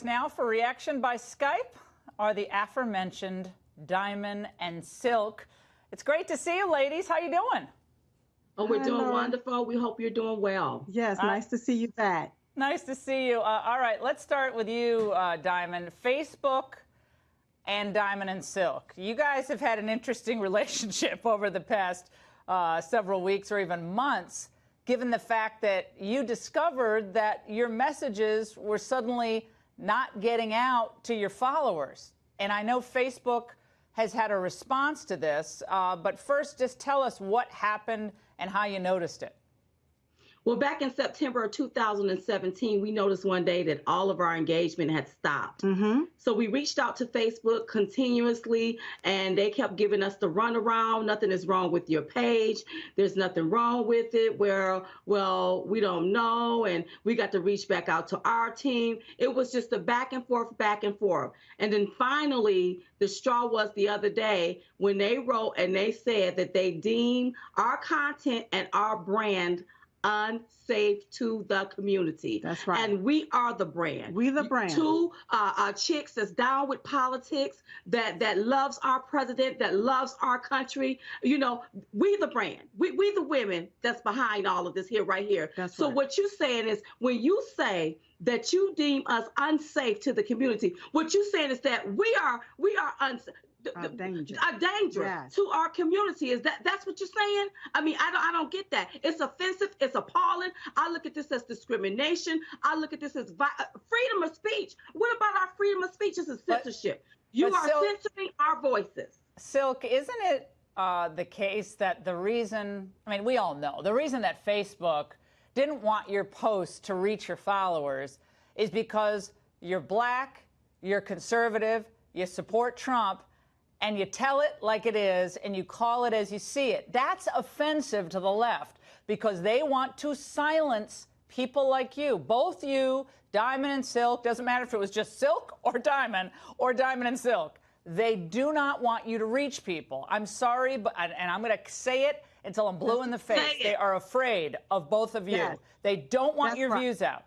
now for reaction by Skype are the aforementioned Diamond and Silk. It's great to see you, ladies. How you doing? Oh, we're doing wonderful. We hope you're doing well. Yes, nice to see you back. Nice to see you. All right, let's start with you, Diamond. Facebook and Diamond and Silk. You guys have had an interesting relationship over the past several weeks or even months, given the fact that you discovered that your messages were suddenly not getting out to your followers. And I know Facebook has had a response to this, but first just tell us what happened and how you noticed it. Well, back in September of 2017, we noticed one day that all of our engagement had stopped. So we reached out to Facebook continuously, and they kept giving us the runaround. Nothing is wrong with your page. There's nothing wrong with it. Well, we don't know. And we got to reach back out to our team. It was just a back and forth, back and forth. And then finally, the straw was the other day when they wrote and they said that they deem our content and our brand unsafe to the community. That's right. And we are the brand. We the brand. Two chicks that's down with politics, that loves our president, that loves our country. You know, we the brand. We the women that's behind all of this here, right here. That's so right. what you're saying is when you say that you deem us unsafe to the community, what you're saying is that we are unsafe. A danger yes. to our community. That's what you're saying? I mean, I don't get that. It's offensive. It's appalling. I look at this as discrimination. I look at this as freedom of speech. What about our freedom of speech? This is censorship. You are censoring our voices. Silk, isn't it the case that the reason, I mean, we all know, the reason that Facebook didn't want your posts to reach your followers is because you're black, you're conservative, you support Trump, and you tell it like it is, and you call it as you see it. That's offensive to the left because they want to silence people like you. Both you, Diamond and Silk, doesn't matter if it was just Silk or Diamond and Silk. They do not want you to reach people. I'm sorry, but and I'm going to say it until I'm blue in the face. They are afraid of both of you. Yes. They don't want your views out.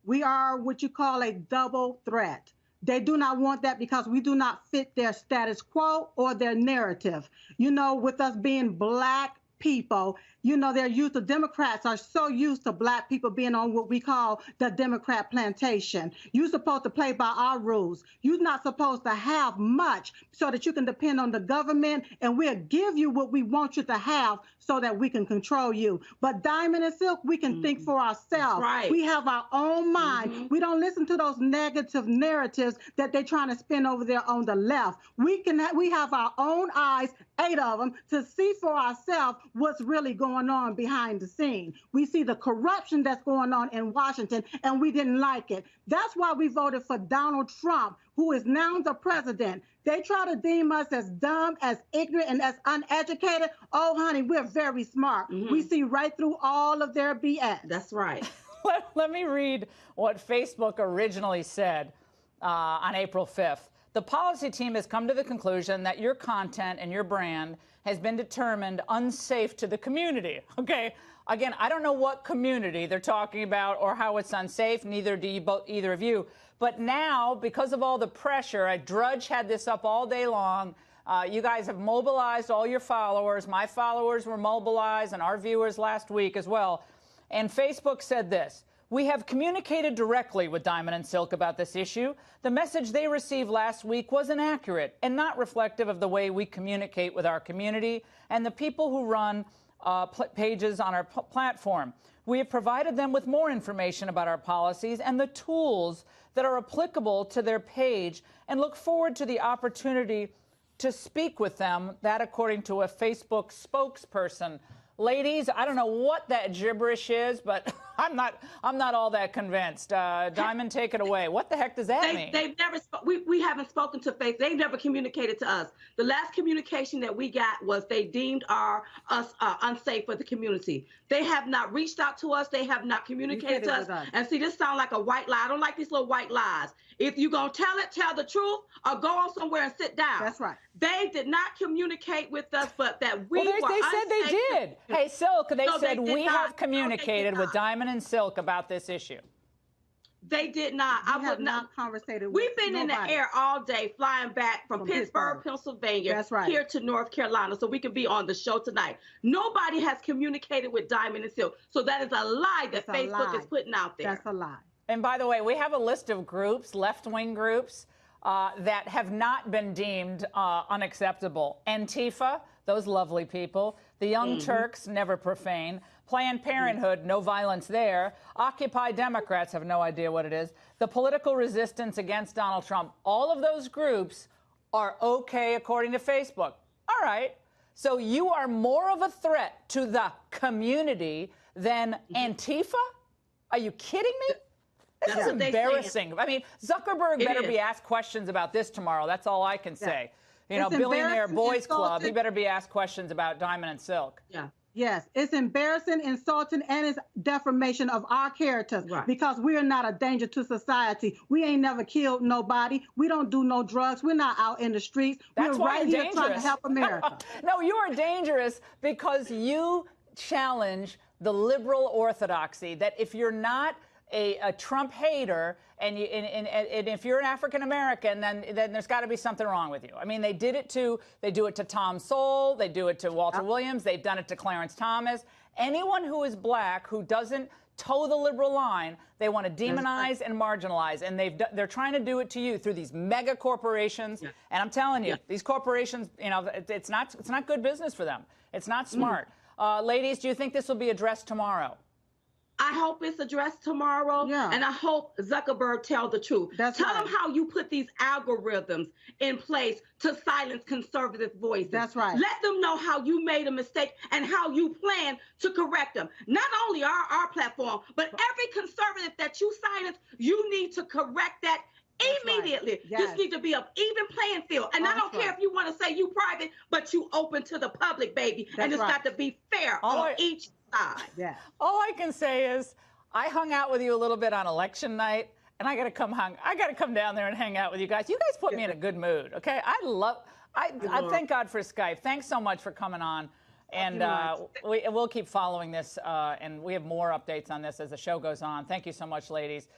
We are what you call a double threat. They do not want that because we do not fit their status quo or their narrative. You know, with us being black people, you know, they're used to, Democrats are so used to black people being on what we call the Democrat plantation. You're supposed to play by our rules. You're not supposed to have much so that you can depend on the government, and we'll give you what we want you to have so that we can control you. But Diamond and Silk, we can think for ourselves. Right. We have our own mind. We don't listen to those negative narratives that they're trying to spin over there on the left. We have our own eyes, 8 of them, to see for ourselves what's really going on behind the scene. We see the corruption that's going on in Washington, and we didn't like it. That's why we voted for Donald Trump, who is now the president. They try to deem us as dumb, as ignorant, and as uneducated. Oh, honey, we're very smart. We see right through all of their BS. That's right. Let me read what Facebook originally said on April 5th. The policy team has come to the conclusion that your content and your brand has been determined unsafe to the community. Okay, again, I don't know what community they're talking about or how it's unsafe, neither do either of you. But now, because of all the pressure, Drudge had this up all day long. You guys have mobilized all your followers. My followers were mobilized, and our viewers last week as well. And Facebook said this: we have communicated directly with Diamond and Silk about this issue. The message they received last week was inaccurate and not reflective of the way we communicate with our community and the people who run pages on our platform. We have provided them with more information about our policies and the tools that are applicable to their page and look forward to the opportunity to speak with them, that according to a Facebook spokesperson. Ladies, I don't know what that gibberish is, but I'm not all that convinced. Diamond, take it away. What the heck does that mean? They've never we haven't spoken to Facebook. They've never communicated to us. The last communication that we got was they deemed us unsafe for the community. They have not reached out to us. They have not communicated to us. And see, this sounds like a white lie. I don't like these little white lies. If you're going to tell it, tell the truth, or go on somewhere and sit down. That's right. They did not communicate with us, but that we were they said they did. Hey, Silk, they said we have communicated with Diamond and Silk about this issue. They did not. I would not conversated with We've been in the air all day, flying back from Pittsburgh, Pennsylvania, That's right, here to North Carolina, so we can be on the show tonight. Nobody has communicated with Diamond and Silk, so that is a lie that Facebook is putting out there. That's a lie. And by the way, we have a list of groups, left-wing groups, that have not been deemed unacceptable. Antifa, those lovely people. The Young Turks, never profane. Planned Parenthood, no violence there. Occupy Democrats, have no idea what it is. The political resistance against Donald Trump. All of those groups are okay according to Facebook. All right. So you are more of a threat to the community than Antifa? Are you kidding me? This is embarrassing. I mean, Zuckerberg better be asked questions about this tomorrow. That's all I can say. You know, Billionaire Boys Club, he better be asked questions about Diamond and Silk. Yeah. Yes, it's embarrassing, insulting, and it's defamation of our characters because we are not a danger to society. We ain't never killed nobody. We don't do no drugs. We're not out in the streets. That's We're why right you're here trying to help America. No, you are dangerous because you challenge the liberal orthodoxy that if you're not a Trump hater and if you're an African American, then there's got to be something wrong with you. I mean, they do it to Tom Sowell, they do it to Walter Williams, they've done it to Clarence Thomas. Anyone who is black who doesn't toe the liberal line, they want to demonize and marginalize, and they're trying to do it to you through these mega corporations. And I'm telling you, these corporations, you know, it's not good business for them. It's not smart. Ladies, do you think this will be addressed tomorrow? I hope it's addressed tomorrow, and I hope Zuckerberg tell the truth. Tell them how you put these algorithms in place to silence conservative voices. That's right. Let them know how you made a mistake and how you plan to correct them. Not only our platform, but every conservative that you silence, you need to correct that immediately. This needs to be an even playing field. And I don't care if you want to say you private, but you open to the public, baby. And it's got to be fair on each side. All I can say is I hung out with you a little bit on election night, and I got to come down there and hang out with you guys. You guys put me in a good mood, okay? I thank God for Skype. Thanks so much for coming on. And we'll keep following this, and we have more updates on this as the show goes on. Thank you so much, ladies.